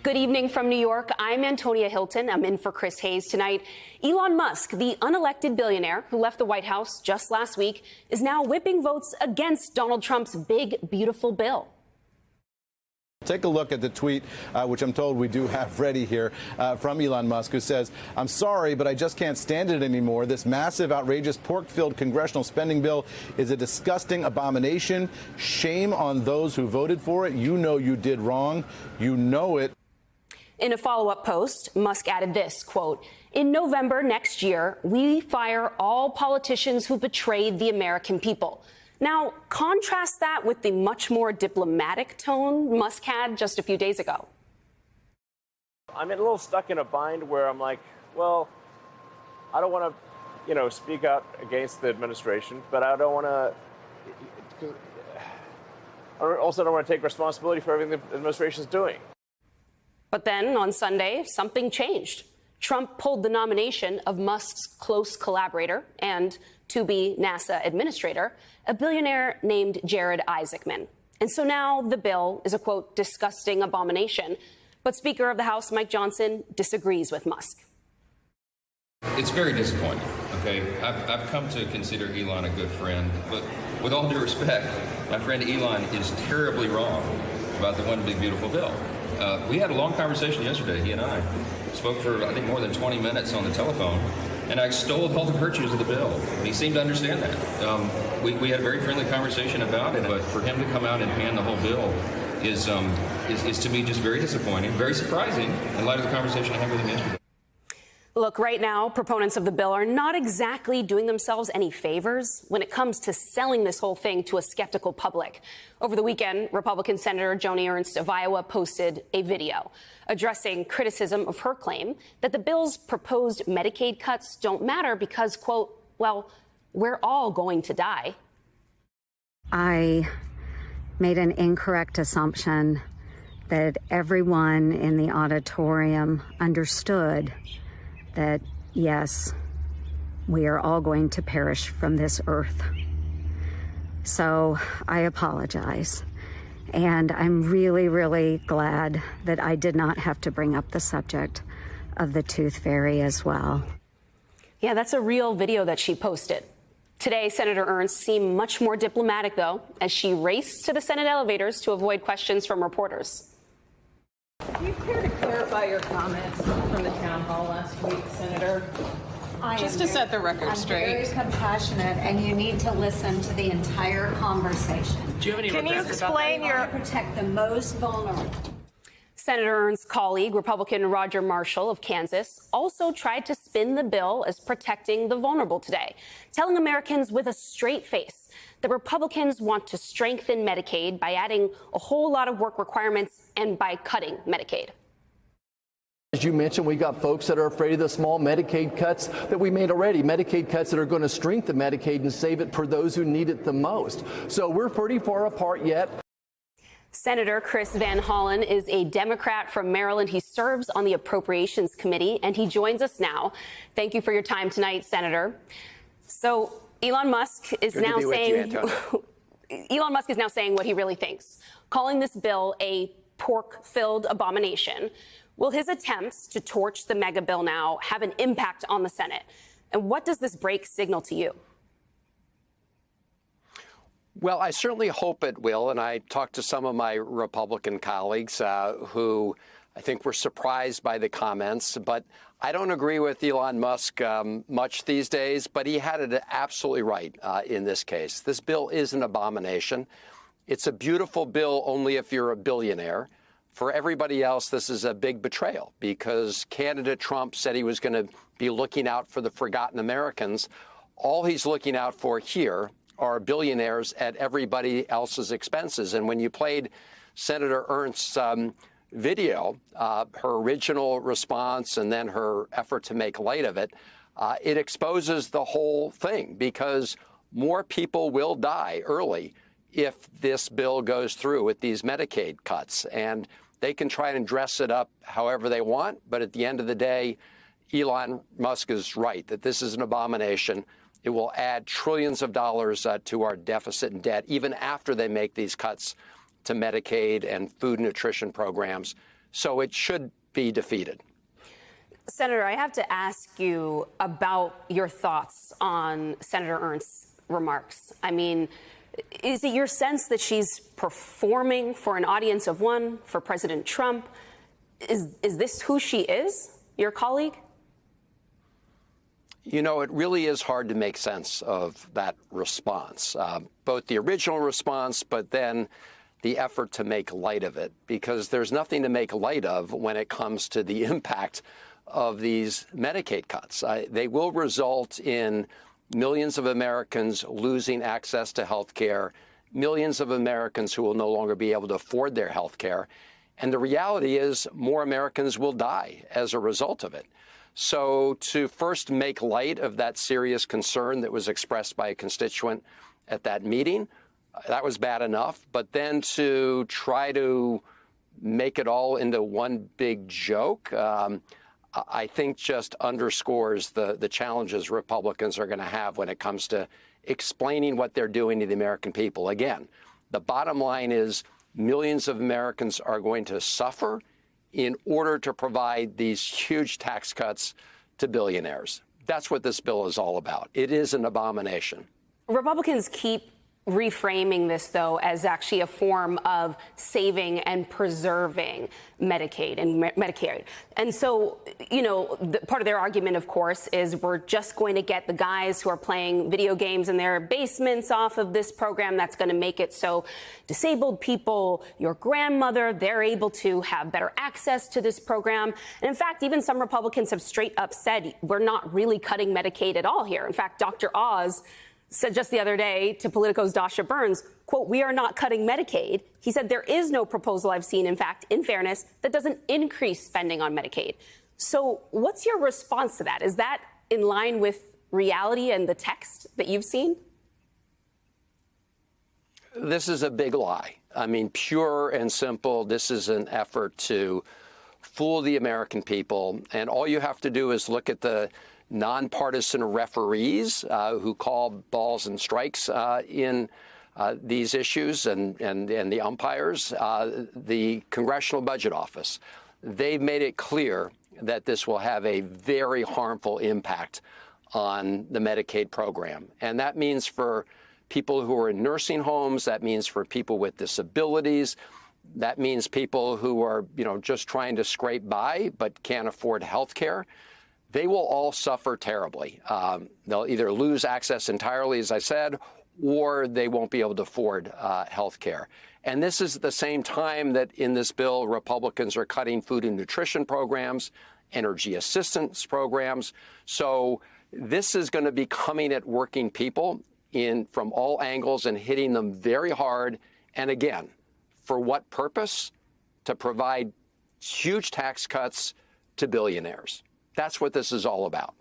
Good evening from New York. I'm Antonia Hilton. I'm in for Chris Hayes tonight. Elon Musk, the unelected billionaire who left the White House just last week, is now whipping votes against Donald Trump's big, beautiful bill. Take a look at the tweet, which I'm told we do have ready here, from Elon Musk, who says, "I'm sorry, but I just can't stand it anymore. This massive, outrageous, pork-filled congressional spending bill is a disgusting abomination. Shame on those who voted for it. You know you did wrong. You know it." In a follow-up post, Musk added this, quote, "In November next year, we fire all politicians who betrayed the American people." Now, contrast that with the much more diplomatic tone Musk had just a few days ago. I'm a little stuck in a bind where I'm like, well, I don't want to, speak out against the administration, but I don't want to. I also don't want to take responsibility for everything the administration is doing. But then on Sunday, something changed. Trump pulled the nomination of Musk's close collaborator and to-be NASA administrator, a billionaire named Jared Isaacman. And so now the bill is a, quote, disgusting abomination. But Speaker of the House Mike Johnson disagrees with Musk. It's very disappointing, okay? I've come to consider Elon a good friend, but with all due respect, my friend Elon is terribly wrong about the one big beautiful bill. We had a long conversation yesterday, he and I spoke for, I think, more than 20 minutes on the telephone, and I extolled all the virtues of the bill, and he seemed to understand that. We had a very friendly conversation about it, but for him to come out and pan the whole bill is to me just very disappointing, very surprising in light of the conversation I had with him yesterday. Look, right now, proponents of the bill are not exactly doing themselves any favors when it comes to selling this whole thing to a skeptical public. Over the weekend, Republican Senator Joni Ernst of Iowa posted a video addressing criticism of her claim that the bill's proposed Medicaid cuts don't matter because, quote, well, we're all going to die. I made an incorrect assumption that everyone in the auditorium understood that, yes, we are all going to perish from this earth. So I apologize. And I'm really, really glad that I did not have to bring up the subject of the tooth fairy as well. Yeah, that's a real video that she posted. Today, Senator Ernst seemed much more diplomatic, though, as she raced to the Senate elevators to avoid questions from reporters. Do you care to clarify your comments from the town hall last week, Senator? Just to set the record straight. I'm very compassionate, and you need to listen to the entire conversation. Do you have any? Can you explain your protect the most vulnerable? Senator Ernst's colleague, Republican Roger Marshall of Kansas, also tried to spin the bill as protecting the vulnerable today, telling Americans with a straight face that Republicans want to strengthen Medicaid by adding a whole lot of work requirements and by cutting Medicaid. As you mentioned, we got folks that are afraid of the small Medicaid cuts that we made already, Medicaid cuts that are going to strengthen Medicaid and save it for those who need it the most. So we're pretty far apart yet. Senator Chris Van Hollen is a Democrat from Maryland. He serves on the Appropriations Committee, and he joins us now. Thank you for your time tonight, Senator. So Elon Musk is now saying Elon Musk is now saying what he really thinks, calling this bill a pork-filled abomination. Will his attempts to torch the mega bill now have an impact on the Senate? And what does this break signal to you? Well, I certainly hope it will. And I talked to some of my Republican colleagues who I think were surprised by the comments. But I don't agree with Elon Musk much these days. But he had it absolutely right in this case. This bill is an abomination. It's a beautiful bill only if you're a billionaire. For everybody else, this is a big betrayal because candidate Trump said he was going to be looking out for the forgotten Americans. All he's looking out for here are billionaires at everybody else's expenses. And when you played Senator Ernst's video, her original response and then her effort to make light of it, it exposes the whole thing because more people will die early if this bill goes through with these Medicaid cuts. And they can try and dress it up however they want. But at the end of the day, Elon Musk is right that this is an abomination. It will add trillions of dollars to our deficit and debt, even after they make these cuts to Medicaid and food and nutrition programs. So it should be defeated. Senator, I have to ask you about your thoughts on Senator Ernst's remarks. I mean, is it your sense that she's performing for an audience of one for President Trump? Is this who she is, your colleague? You know, it really is hard to make sense of that response, both the original response, but then the effort to make light of it, because there's nothing to make light of when it comes to the impact of these Medicaid cuts. They will result in millions of Americans losing access to health care, millions of Americans who will no longer be able to afford their health care. And the reality is more Americans will die as a result of it. So to first make light of that serious concern that was expressed by a constituent at that meeting, that was bad enough. But then to try to make it all into one big joke, I think just underscores the challenges Republicans are going to have when it comes to explaining what they're doing to the American people. Again, the bottom line is millions of Americans are going to suffer in order to provide these huge tax cuts to billionaires. That's what this bill is all about. It is an abomination. Republicans keep reframing this, though, as actually a form of saving and preserving Medicaid and Medicare. And so, you know, part of their argument, of course, is we're just going to get the guys who are playing video games in their basements off of this program. That's going to make it so disabled people, your grandmother, they're able to have better access to this program. And in fact, even some Republicans have straight up said we're not really cutting Medicaid at all here. In fact, Dr. Oz said just the other day to Politico's Dasha Burns, quote, "We are not cutting Medicaid." He said there is no proposal I've seen, in fact, in fairness, that doesn't increase spending on Medicaid. So what's your response to that? Is that in line with reality and the text that you've seen? This is a big lie. I mean, pure and simple, this is an effort to fool the American people. And all you have to do is look at the nonpartisan referees who call balls and strikes in these issues and the umpires, the Congressional Budget Office. They've made it clear that this will have a very harmful impact on the Medicaid program. And that means for people who are in nursing homes, that means for people with disabilities, that means people who are, you know, just trying to scrape by but can't afford health care. They will all suffer terribly. They'll either lose access entirely, as I said, or they won't be able to afford health care. And this is at the same time that in this bill, Republicans are cutting food and nutrition programs, energy assistance programs. So this is going to be coming at working people from all angles and hitting them very hard. And again, for what purpose? To provide huge tax cuts to billionaires. That's what this is all about.